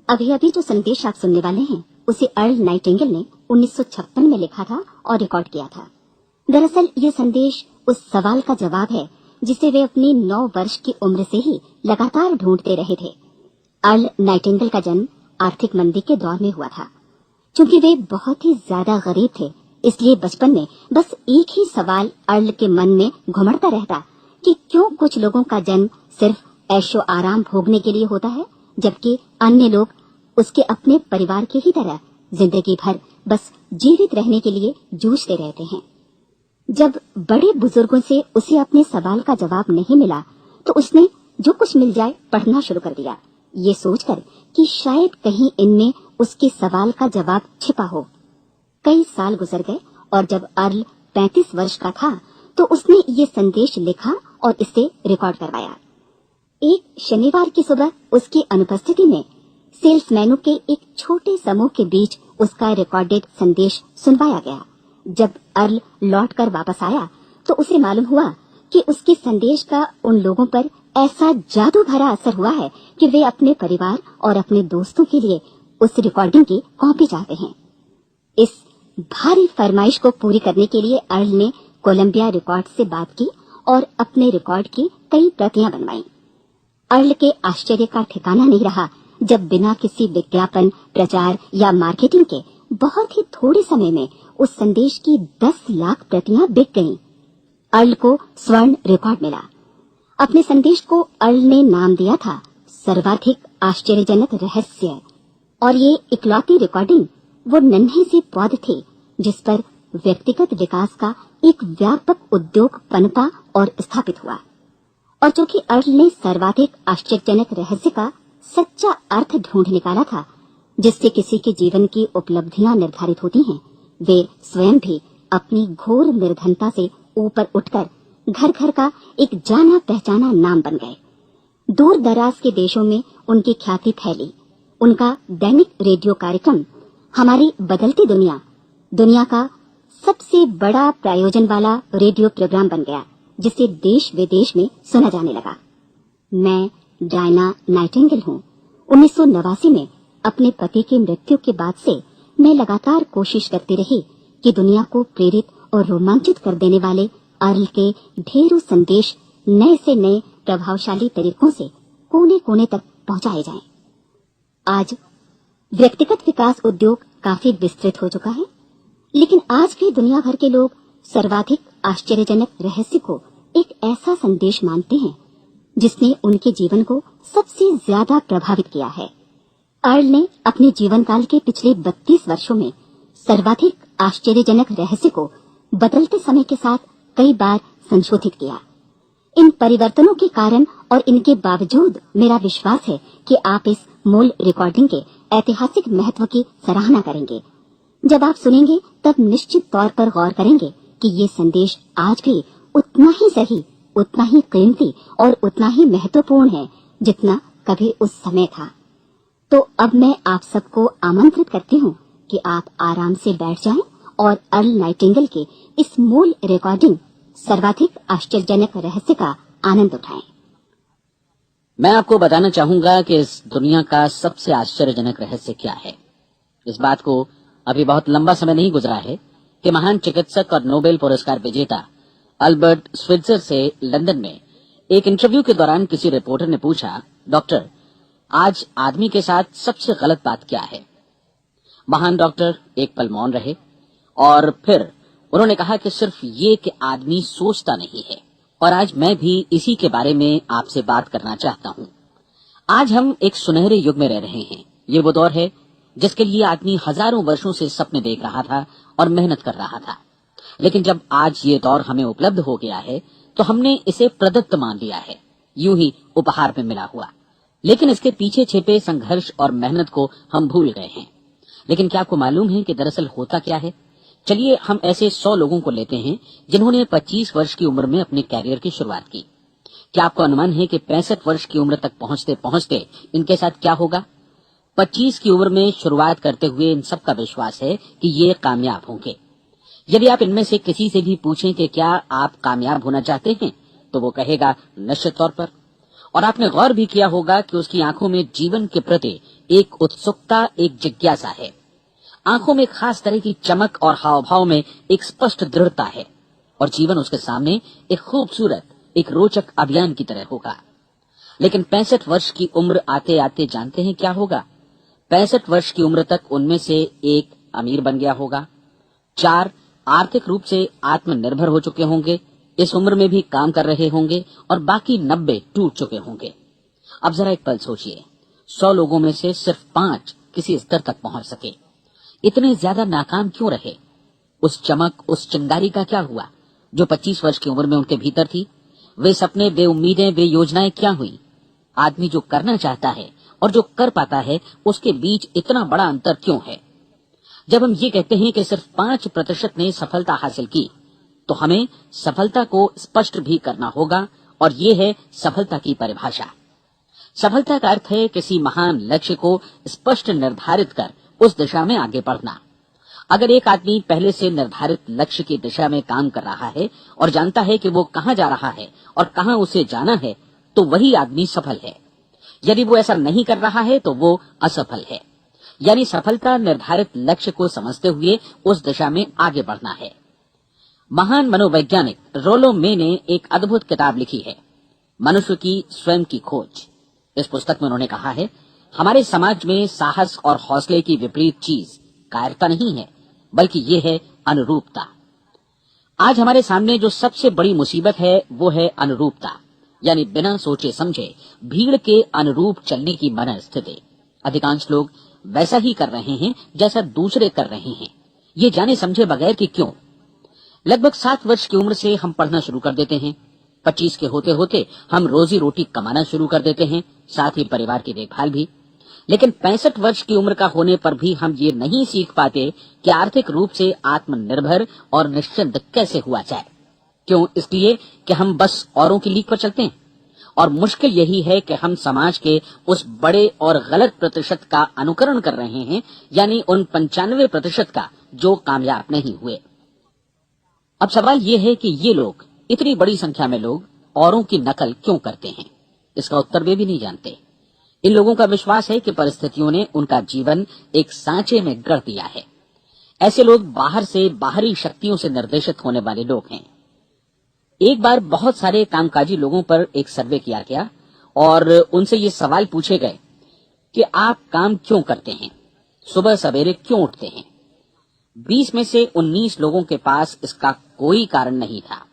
अभी अभी जो संदेश आप सुनने वाले हैं उसे अर्ल नाइटिंगेल ने 1956 में लिखा था और रिकॉर्ड किया था। दरअसल ये संदेश उस सवाल का जवाब है जिसे वे अपनी 9 वर्ष की उम्र से ही लगातार ढूंढते रहे थे। अर्ल नाइटिंगेल का जन्म आर्थिक मंदी के दौर में हुआ था। चूंकि वे बहुत ही ज्यादा गरीब थे, इसलिए बचपन में बस एक ही सवाल अर्ल के मन में घुमड़ता रहता कि क्यों कुछ लोगों का जन्म सिर्फ ऐशो आराम भोगने के लिए होता है, जबकि अन्य लोग उसके अपने परिवार के ही तरह जिंदगी भर बस जीवित रहने के लिए जूझते रहते हैं। जब बड़े बुजुर्गों से उसे अपने सवाल का जवाब नहीं मिला, तो उसने जो कुछ मिल जाए पढ़ना शुरू कर दिया, ये सोचकर कि शायद कहीं इनमें उसके सवाल का जवाब छिपा हो। कई साल गुजर गए और जब अर्ल 35 वर्ष का था तो उसने ये संदेश लिखा और इसे रिकॉर्ड करवाया। एक शनिवार की सुबह उसकी अनुपस्थिति में सेल्समैनों के एक छोटे समूह के बीच उसका रिकॉर्डेड संदेश सुनवाया गया। जब अर्ल लौटकर वापस आया तो उसे मालूम हुआ कि उसके संदेश का उन लोगों पर ऐसा जादू भरा असर हुआ है कि वे अपने परिवार और अपने दोस्तों के लिए उस रिकॉर्डिंग की कॉपी चाहते हैं। इस भारी फरमाइश को पूरी करने के लिए अर्ल ने कोलंबिया रिकॉर्ड से बात की और अपने रिकॉर्ड की कई प्रतियां बनवाई। अर्ल के आश्चर्य का ठिकाना नहीं रहा जब बिना किसी विज्ञापन, प्रचार या मार्केटिंग के बहुत ही थोड़े समय में उस संदेश की 10 लाख प्रतियां बिक गईं। अर्ल को स्वर्ण रिकॉर्ड मिला। अपने संदेश को अर्ल ने नाम दिया था सर्वाधिक आश्चर्यजनक रहस्य, और ये इकलौती रिकॉर्डिंग वो नन्हे से पौध थे जिस पर व्यक्तिगत विकास का एक व्यापक उद्योग पनपा और स्थापित हुआ। और चूंकि अर्ल ने सर्वाधिक आश्चर्यजनक रहस्य का सच्चा अर्थ ढूंढ निकाला था, जिससे किसी के जीवन की उपलब्धियां निर्धारित होती हैं, वे स्वयं भी अपनी घोर निर्धनता से ऊपर उठकर घर घर का एक जाना पहचाना नाम बन गए। दूर दराज के देशों में उनकी ख्याति फैली। उनका दैनिक रेडियो कार्यक्रम हमारी बदलती दुनिया का सबसे बड़ा प्रायोजन वाला रेडियो प्रोग्राम बन गया, जिसे देश विदेश में सुना जाने लगा। मैं डायना नाइटिंगेल हूँ। 1989 में अपने पति की मृत्यु के बाद से मैं लगातार कोशिश करती रही कि दुनिया को प्रेरित और रोमांचित कर देने वाले अर्ल के ढेरों संदेश नए से नए प्रभावशाली तरीकों से कोने कोने तक पहुंचाए जाएं। आज व्यक्तिगत विकास उद्योग काफी विस्तृत हो चुका है, लेकिन आज भी दुनिया भर के लोग सर्वाधिक आश्चर्यजनक रहस्य को एक ऐसा संदेश मानते हैं जिसने उनके जीवन को सबसे ज्यादा प्रभावित किया है। अर्ल ने अपने जीवन काल के पिछले 32 वर्षों में सर्वाधिक आश्चर्यजनक रहस्य को बदलते समय के साथ कई बार संशोधित किया। इन परिवर्तनों के कारण और इनके बावजूद मेरा विश्वास है कि आप इस मूल रिकॉर्डिंग के ऐतिहासिक महत्व की सराहना करेंगे। जब आप सुनेंगे तब निश्चित तौर पर गौर करेंगे कि ये संदेश आज भी उतना ही सही, उतना ही कीमती और उतना ही महत्वपूर्ण है जितना कभी उस समय था। तो अब मैं आप सबको आमंत्रित करती हूँ कि आप आराम से बैठ जाएं और अर्ल नाइटिंगेल के इस मूल रिकॉर्डिंग सर्वाधिक आश्चर्यजनक रहस्य का आनंद उठाएं। मैं आपको बताना चाहूंगा कि इस दुनिया का सबसे आश्चर्यजनक रहस्य क्या है। इस बात को अभी बहुत लंबा समय नहीं गुजरा है कि महान चिकित्सक और नोबेल पुरस्कार विजेता अल्बर्ट स्विट्जर से लंदन में एक इंटरव्यू के दौरान किसी रिपोर्टर ने पूछा, डॉक्टर, आज आदमी के साथ सबसे गलत बात क्या है? महान डॉक्टर एक पल मौन रहे और फिर उन्होंने कहा कि सिर्फ ये कि आदमी सोचता नहीं है। और आज मैं भी इसी के बारे में आपसे बात करना चाहता हूँ। आज हम एक सुनहरे युग में रह रहे हैं। ये वो दौर है जिसके लिए आदमी हजारों वर्षों से सपने देख रहा था और मेहनत कर रहा था। लेकिन जब आज ये दौर हमें उपलब्ध हो गया है तो हमने इसे प्रदत्त मान लिया है, यूं ही उपहार में मिला हुआ। लेकिन इसके पीछे छिपे संघर्ष और मेहनत को हम भूल गए हैं। लेकिन क्या आपको मालूम है कि दरअसल होता क्या है? चलिए हम ऐसे 100 लोगों को लेते हैं जिन्होंने 25 वर्ष की उम्र में अपने कैरियर की शुरुआत की। क्या आपको अनुमान है कि 65 वर्ष की उम्र तक पहुंचते पहुंचते इनके साथ क्या होगा? 25 की उम्र में शुरुआत करते हुए इन सब का विश्वास है कि ये कामयाब होंगे। यदि आप इनमें से किसी से भी पूछें कि क्या आप कामयाब होना चाहते हैं, तो वो कहेगा निश्चित तौर पर। और आपने गौर भी किया होगा कि उसकी आंखों में जीवन के प्रति एक उत्सुकता, एक जिज्ञासा है। आंखों में खास तरह की चमक और हाव भाव में एक स्पष्ट दृढ़ता है और जीवन उसके सामने एक खूबसूरत, एक रोचक अभियान की तरह होगा। लेकिन 65 वर्ष की उम्र आते आते जानते हैं क्या होगा? 65 वर्ष की उम्र तक उनमें से एक अमीर बन गया होगा, 4 आर्थिक रूप से आत्मनिर्भर हो चुके होंगे, इस उम्र में भी काम कर रहे होंगे और बाकी 90 टूट चुके होंगे। अब जरा एक पल सोचिए, 100 लोगों में से सिर्फ 5 किसी स्तर तक पहुंच सके। इतने ज्यादा नाकाम क्यों रहे? उस चमक, उस चिंगारी का क्या हुआ जो 25 वर्ष की उम्र में उनके भीतर थी? वे सपने, वे उम्मीदें, वे योजनाएं क्या हुई? आदमी जो करना चाहता है और जो कर पाता है, उसके बीच इतना बड़ा अंतर क्यों है? जब हम ये कहते हैं कि सिर्फ 5% ने सफलता हासिल की, तो हमें सफलता को स्पष्ट भी करना होगा, और ये है सफलता की परिभाषा। सफलता का अर्थ है किसी महान लक्ष्य को स्पष्ट निर्धारित कर उस दिशा में आगे बढ़ना। अगर एक आदमी पहले से निर्धारित लक्ष्य की दिशा में काम कर रहा है और जानता है कि वो कहां जा रहा है और कहां उसे जाना है, तो वही आदमी सफल है। यदि वो ऐसा नहीं कर रहा है तो वो असफल है। यानी सफलता निर्धारित लक्ष्य को समझते हुए उस दिशा में आगे बढ़ना है। महान मनोवैज्ञानिक रोलो मे ने एक अद्भुत किताब लिखी है, मनुष्य की स्वयं की खोज। इस पुस्तक में उन्होंने कहा है, हमारे समाज में साहस और हौसले की विपरीत चीज कायरता नहीं है, बल्कि ये है अनुरूपता। आज हमारे सामने जो सबसे बड़ी मुसीबत है वो है अनुरूपता, यानी बिना सोचे समझे भीड़ के अनुरूप चलने की मनस्थिति। अधिकांश लोग वैसा ही कर रहे हैं जैसा दूसरे कर रहे हैं, ये जाने समझे बगैर कि क्यों। लगभग 7 वर्ष की उम्र से हम पढ़ना शुरू कर देते हैं, 25 के होते होते हम रोजी रोटी कमाना शुरू कर देते हैं, साथ ही परिवार की देखभाल भी। लेकिन 65 वर्ष की उम्र का होने पर भी हम ये नहीं सीख पाते कि आर्थिक रूप से आत्मनिर्भर और निश्चिंत कैसे हुआ जाए। क्यों? इसलिए कि हम बस औरों की लीक पर चलते हैं। और मुश्किल यही है कि हम समाज के उस बड़े और गलत प्रतिशत का अनुकरण कर रहे हैं, यानी उन 95% का जो कामयाब नहीं हुए। अब सवाल ये है कि ये लोग, इतनी बड़ी संख्या में लोग, औरों की नकल क्यों करते हैं? इसका उत्तर वे भी नहीं जानते। इन लोगों का विश्वास है कि परिस्थितियों ने उनका जीवन एक सांचे में गढ़ दिया है। ऐसे लोग बाहर से, बाहरी शक्तियों से निर्देशित होने वाले लोग हैं। एक बार बहुत सारे कामकाजी लोगों पर एक सर्वे किया गया और उनसे ये सवाल पूछे गए कि आप काम क्यों करते हैं, सुबह सवेरे क्यों उठते हैं? 20 में से 19 लोगों के पास इसका कोई कारण नहीं था।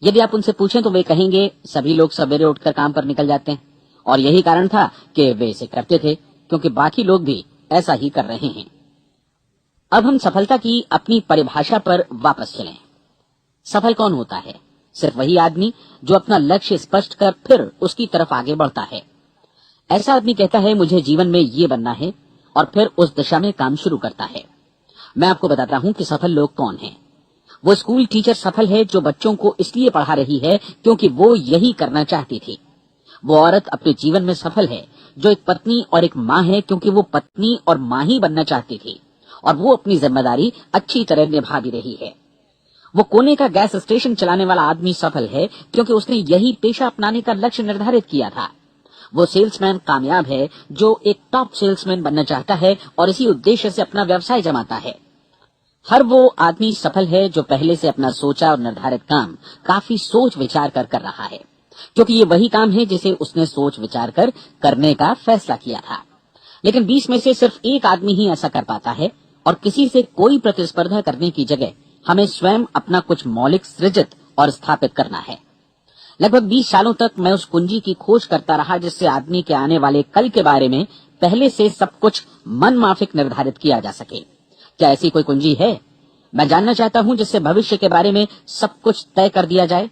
यदि आप उनसे पूछें तो वे कहेंगे सभी लोग सवेरे उठकर काम पर निकल जाते हैं, और यही कारण था कि वे इसे करते थे क्योंकि बाकी लोग भी ऐसा ही कर रहे हैं। अब हम सफलता की अपनी परिभाषा पर वापस चलें। सफल कौन होता है? सिर्फ वही आदमी जो अपना लक्ष्य स्पष्ट कर फिर उसकी तरफ आगे बढ़ता है। ऐसा आदमी कहता है मुझे जीवन में ये बनना है, और फिर उस दिशा में काम शुरू करता है। मैं आपको बताता हूं कि सफल लोग कौन हैं। वो स्कूल टीचर सफल है जो बच्चों को इसलिए पढ़ा रही है क्योंकि वो यही करना चाहती थी। वो औरत अपने जीवन में सफल है जो एक पत्नी और एक माँ है क्योंकि वो पत्नी और माँ ही बनना चाहती थी, और वो अपनी जिम्मेदारी अच्छी तरह निभा भी रही है। वो कोने का गैस स्टेशन चलाने वाला आदमी सफल है क्योंकि उसने यही पेशा अपनाने का लक्ष्य निर्धारित किया था। वो सेल्समैन कामयाब है जो एक टॉप सेल्समैन बनना चाहता है और इसी उद्देश्य से अपना व्यवसाय जमाता है। हर वो आदमी सफल है जो पहले से अपना सोचा और निर्धारित काम काफी सोच विचार कर रहा है, क्योंकि ये वही काम है जिसे उसने सोच विचार कर करने का फैसला किया था। लेकिन 20 में से सिर्फ एक आदमी ही ऐसा कर पाता है, और किसी से कोई प्रतिस्पर्धा करने की जगह हमें स्वयं अपना कुछ मौलिक सृजित और स्थापित करना है। लगभग 20 सालों तक मैं उस कुंजी की खोज करता रहा जिससे आदमी के आने वाले कल के बारे में पहले से सब कुछ मन माफिक निर्धारित किया जा सके। क्या ऐसी कोई कुंजी है? मैं जानना चाहता हूं जिससे भविष्य के बारे में सब कुछ तय कर दिया जाए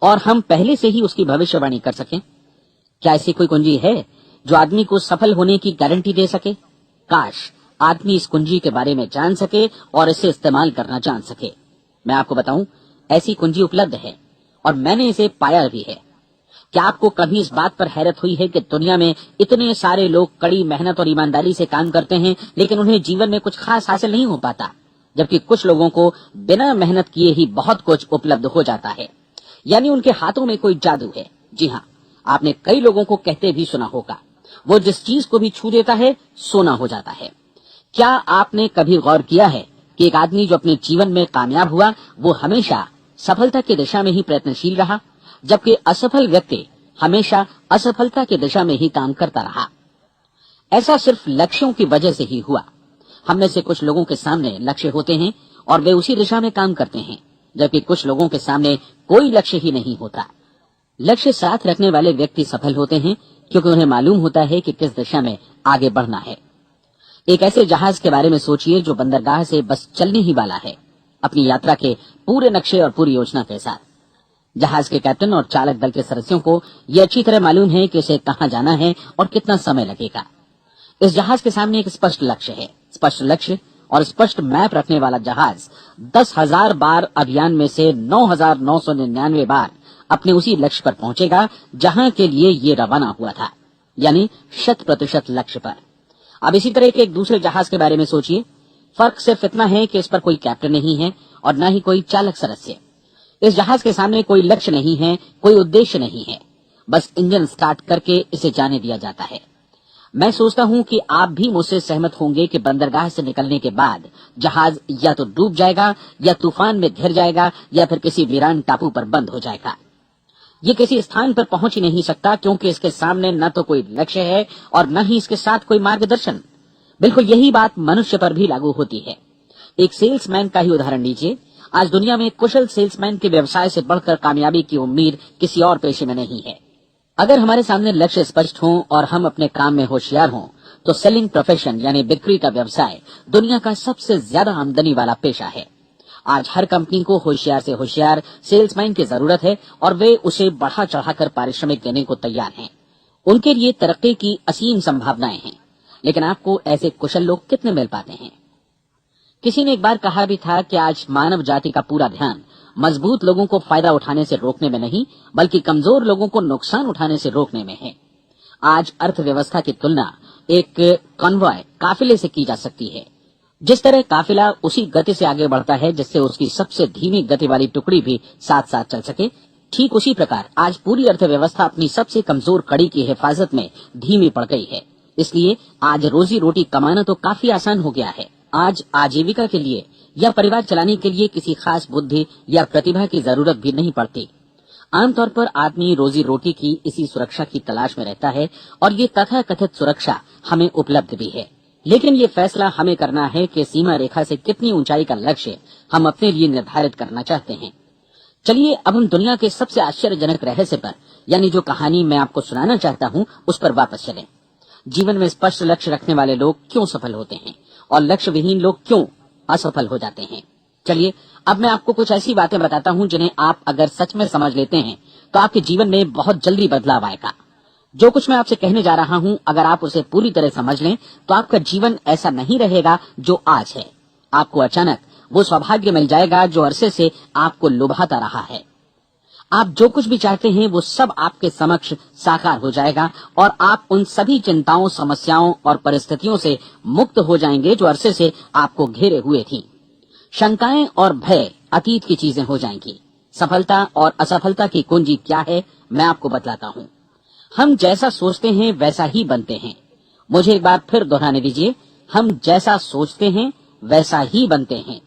और हम पहले से ही उसकी भविष्यवाणी कर सकें। क्या ऐसी कोई कुंजी है जो आदमी को सफल होने की गारंटी दे सके? काश आदमी इस कुंजी के बारे में जान सके और इसे इस्तेमाल करना जान सके। मैं आपको बताऊं, ऐसी कुंजी उपलब्ध है और मैंने इसे पाया भी है। क्या आपको कभी इस बात पर हैरत हुई है कि दुनिया में इतने सारे लोग कड़ी मेहनत और ईमानदारी से काम करते हैं लेकिन उन्हें जीवन में कुछ खास हासिल नहीं हो पाता, जबकि कुछ लोगों को बिना मेहनत किए ही बहुत कुछ उपलब्ध हो जाता है। यानी उनके हाथों में कोई जादू है। जी हाँ, आपने कई लोगों को कहते भी सुना होगा, वो जिस चीज को भी छू देता है सोना हो जाता है। क्या आपने कभी गौर किया है कि एक आदमी जो अपने जीवन में कामयाब हुआ वो हमेशा सफलता की दिशा में ही प्रयत्नशील रहा, जबकि असफल व्यक्ति हमेशा असफलता की दिशा में ही काम करता रहा। ऐसा सिर्फ लक्ष्यों की वजह से ही हुआ। हम में से कुछ लोगों के सामने लक्ष्य होते हैं और वे उसी दिशा में काम करते हैं, जबकि कुछ लोगों के सामने कोई लक्ष्य ही नहीं होता। लक्ष्य साथ रखने वाले व्यक्ति सफल होते हैं क्योंकि उन्हें मालूम होता है कि किस दिशा में आगे बढ़ना है। एक ऐसे जहाज के बारे में सोचिए जो बंदरगाह से बस चलने ही वाला है, अपनी यात्रा के पूरे नक्शे और पूरी योजना के साथ। जहाज के कैप्टन और चालक दल के सदस्यों को यह अच्छी तरह मालूम है कि उसे कहां जाना है और कितना समय लगेगा। इस जहाज के सामने एक स्पष्ट लक्ष्य है। स्पष्ट लक्ष्य और स्पष्ट मैप रखने वाला जहाज 10,000 बार अभियान में से 9,999 बार अपने उसी लक्ष्य पर पहुंचेगा जहां के लिए ये रवाना हुआ था, यानी 100% लक्ष्य पर। अब इसी तरह के एक दूसरे जहाज के बारे में सोचिए। फर्क सिर्फ इतना है कि इस पर कोई कैप्टन नहीं है और न ही कोई चालक सदस्य। इस जहाज के सामने कोई लक्ष्य नहीं है, कोई उद्देश्य नहीं है, बस इंजन स्टार्ट करके इसे जाने दिया जाता है। मैं सोचता हूं कि आप भी मुझसे सहमत होंगे कि बंदरगाह से निकलने के बाद जहाज या तो डूब जाएगा या तूफान में घिर जाएगा या फिर किसी वीरान टापू पर बंद हो जाएगा। ये किसी स्थान पर पहुंच ही नहीं सकता क्योंकि इसके सामने न तो कोई लक्ष्य है और न ही इसके साथ कोई मार्गदर्शन। बिल्कुल यही बात मनुष्य पर भी लागू होती है। एक सेल्समैन का ही उदाहरण लीजिए। आज दुनिया में कुशल सेल्समैन के व्यवसाय से बढ़कर कामयाबी की उम्मीद किसी और पेशे में नहीं है। अगर हमारे सामने लक्ष्य स्पष्ट हो और हम अपने काम में होशियार हों तो सेलिंग प्रोफेशन यानी बिक्री का व्यवसाय दुनिया का सबसे ज्यादा आमदनी वाला पेशा है। आज हर कंपनी को होशियार से होशियार सेल्समैन की जरूरत है और वे उसे बढ़ा चढ़ाकर पारिश्रमिक देने को तैयार हैं। उनके लिए तरक्की की असीम संभावनाएं हैं, लेकिन आपको ऐसे कुशल लोग कितने मिल पाते हैं? किसी ने एक बार कहा भी था कि आज मानव जाति का पूरा ध्यान मजबूत लोगों को फायदा उठाने से रोकने में नहीं, बल्कि कमजोर लोगों को नुकसान उठाने से रोकने में है। आज अर्थव्यवस्था की तुलना एक कॉन्वॉय काफिले से की जा सकती है। जिस तरह काफिला उसी गति से आगे बढ़ता है जिससे उसकी सबसे धीमी गति वाली टुकड़ी भी साथ साथ चल सके, ठीक उसी प्रकार आज पूरी अर्थव्यवस्था अपनी सबसे कमजोर कड़ी की हिफाजत में धीमी पड़ गई है। इसलिए आज रोजी रोटी कमाना तो काफी आसान हो गया है। आज आजीविका के लिए या परिवार चलाने के लिए किसी खास बुद्धि या प्रतिभा की जरूरत भी नहीं पड़ती। आमतौर पर आदमी रोजी रोटी की इसी सुरक्षा की तलाश में रहता है और ये तथाकथित सुरक्षा हमें उपलब्ध भी है। लेकिन ये फैसला हमें करना है कि सीमा रेखा से कितनी ऊंचाई का लक्ष्य हम अपने लिए निर्धारित करना चाहते हैं। चलिए अब हम दुनिया के सबसे आश्चर्यजनक रहस्य पर, यानी जो कहानी मैं आपको सुनाना चाहता हूँ, उस पर वापस चलें। जीवन में स्पष्ट लक्ष्य रखने वाले लोग क्यों सफल होते हैं और लक्ष्य विहीन लोग क्यों असफल हो जाते हैं? चलिए अब मैं आपको कुछ ऐसी बातें बताता हूं जिन्हें आप अगर सच में समझ लेते हैं तो आपके जीवन में बहुत जल्दी बदलाव आएगा। जो कुछ मैं आपसे कहने जा रहा हूं, अगर आप उसे पूरी तरह समझ लें तो आपका जीवन ऐसा नहीं रहेगा जो आज है। आपको अचानक वो सौभाग्य मिल जाएगा जो अरसे से आपको लुभाता रहा है। आप जो कुछ भी चाहते हैं वो सब आपके समक्ष साकार हो जाएगा और आप उन सभी चिंताओं, समस्याओं और परिस्थितियों से मुक्त हो जाएंगे जो अरसे से आपको घेरे हुए थी। शंकाएं और भय अतीत की चीजें हो जाएंगी। सफलता और असफलता की कुंजी क्या है, मैं आपको बतलाता हूं। हम जैसा सोचते हैं वैसा ही बनते हैं। मुझे एक बार फिर दोहराने दीजिए, हम जैसा सोचते हैं वैसा ही बनते हैं।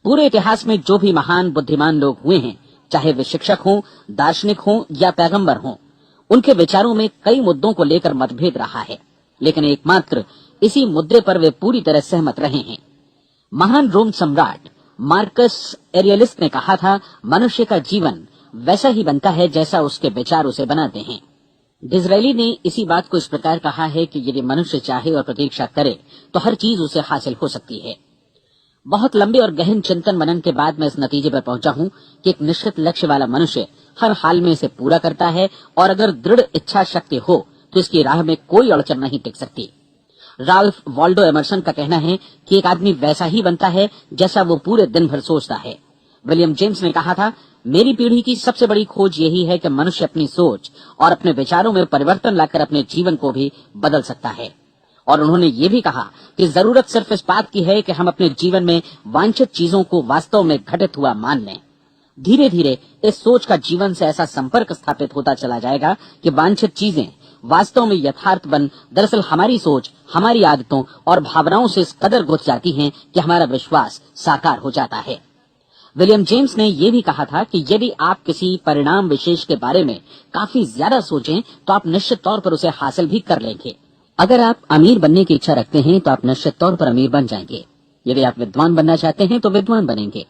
पूरे इतिहास में जो भी महान बुद्धिमान लोग हुए हैं, चाहे वे शिक्षक हों, दार्शनिक हों या पैगंबर हों, उनके विचारों में कई मुद्दों को लेकर मतभेद रहा है, लेकिन एकमात्र इसी मुद्दे पर वे पूरी तरह सहमत रहे हैं। महान रोम सम्राट मार्कस एरियलिस ने कहा था, मनुष्य का जीवन वैसा ही बनता है जैसा उसके विचार उसे बनाते हैं। डिज़रायली ने इसी बात को इस प्रकार कहा है कि यदि मनुष्य चाहे और प्रतीक्षा करे तो हर चीज उसे हासिल हो सकती है। बहुत लंबे और गहन चिंतन मनन के बाद मैं इस नतीजे पर पहुंचा हूं कि एक निश्चित लक्ष्य वाला मनुष्य हर हाल में इसे पूरा करता है और अगर दृढ़ इच्छा शक्ति हो तो इसकी राह में कोई अड़चन नहीं टिक सकती। राल्फ वॉल्डो एमर्सन का कहना है कि एक आदमी वैसा ही बनता है जैसा वो पूरे दिन भर सोचता है। विलियम जेम्स ने कहा था, मेरी पीढ़ी की सबसे बड़ी खोज यही है कि मनुष्य अपनी सोच और अपने विचारों में परिवर्तन लाकर अपने जीवन को भी बदल सकता है। और उन्होंने ये भी कहा कि जरूरत सिर्फ इस बात की है कि हम अपने जीवन में वांछित चीजों को वास्तव में घटित हुआ मान लें। धीरे धीरे इस सोच का जीवन से ऐसा संपर्क स्थापित होता चला जाएगा कि वांछित चीजें वास्तव में यथार्थ बन दरअसल हमारी सोच, हमारी आदतों और भावनाओं से इस कदर गुथ जाती हैं कि हमारा विश्वास साकार हो जाता है। विलियम जेम्स ने यह भी कहा था कि यदि आप किसी परिणाम विशेष के बारे में काफी ज्यादा सोचें तो आप निश्चित तौर पर उसे हासिल भी कर लेंगे। अगर आप अमीर बनने की इच्छा रखते हैं तो आप निश्चित तौर पर अमीर बन जाएंगे। यदि आप विद्वान बनना चाहते हैं तो विद्वान बनेंगे।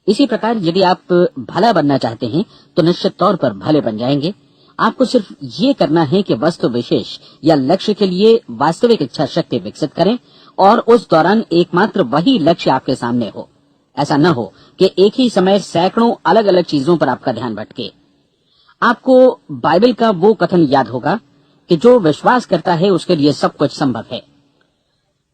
इसी प्रकार यदि आप भला बनना चाहते हैं तो निश्चित तौर पर भले बन जाएंगे। आपको सिर्फ ये करना है कि वस्तु विशेष या लक्ष्य के लिए वास्तविक इच्छा शक्ति विकसित करें और उस दौरान एकमात्र वही लक्ष्य आपके सामने हो। ऐसा न हो कि एक ही समय सैकड़ों अलग अलग चीजों पर आपका ध्यान भटके। आपको बाइबल का वो कथन याद होगा कि जो विश्वास करता है उसके लिए सब कुछ संभव है।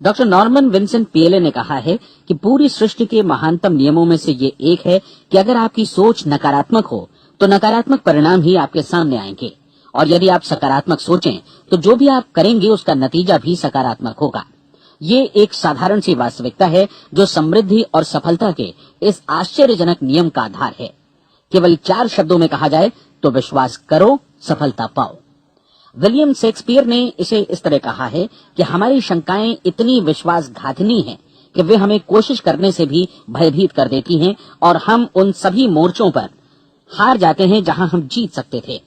डॉक्टर नॉर्मन विंसेंट पीएले ने कहा है कि पूरी सृष्टि के महानतम नियमों में से ये एक है कि अगर आपकी सोच नकारात्मक हो तो नकारात्मक परिणाम ही आपके सामने आएंगे, और यदि आप सकारात्मक सोचें तो जो भी आप करेंगे उसका नतीजा भी सकारात्मक होगा। ये एक साधारण सी वास्तविकता है जो समृद्धि और सफलता के इस आश्चर्यजनक नियम का आधार है। केवल 4 शब्दों में कहा जाए तो विश्वास करो, सफलता पाओ। विलियम शेक्सपियर ने इसे इस तरह कहा है कि हमारी शंकाएं इतनी विश्वासघातिनी हैं कि वे हमें कोशिश करने से भी भयभीत कर देती हैं और हम उन सभी मोर्चों पर हार जाते हैं जहां हम जीत सकते थे।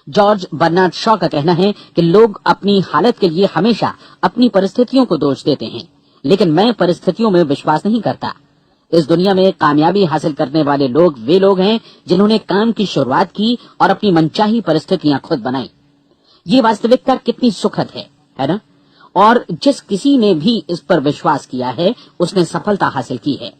जॉर्ज बर्नार्ड शॉ का कहना है कि लोग अपनी हालत के लिए हमेशा अपनी परिस्थितियों को दोष देते हैं, लेकिन मैं परिस्थितियों में विश्वास नहीं करता। इस दुनिया में कामयाबी हासिल करने वाले लोग वे लोग हैं जिन्होंने काम की शुरुआत की और अपनी मनचाही परिस्थितियां खुद बनाई। ये वास्तविकता कितनी सुखद है ना? और जिस किसी ने भी इस पर विश्वास किया है उसने सफलता हासिल की है।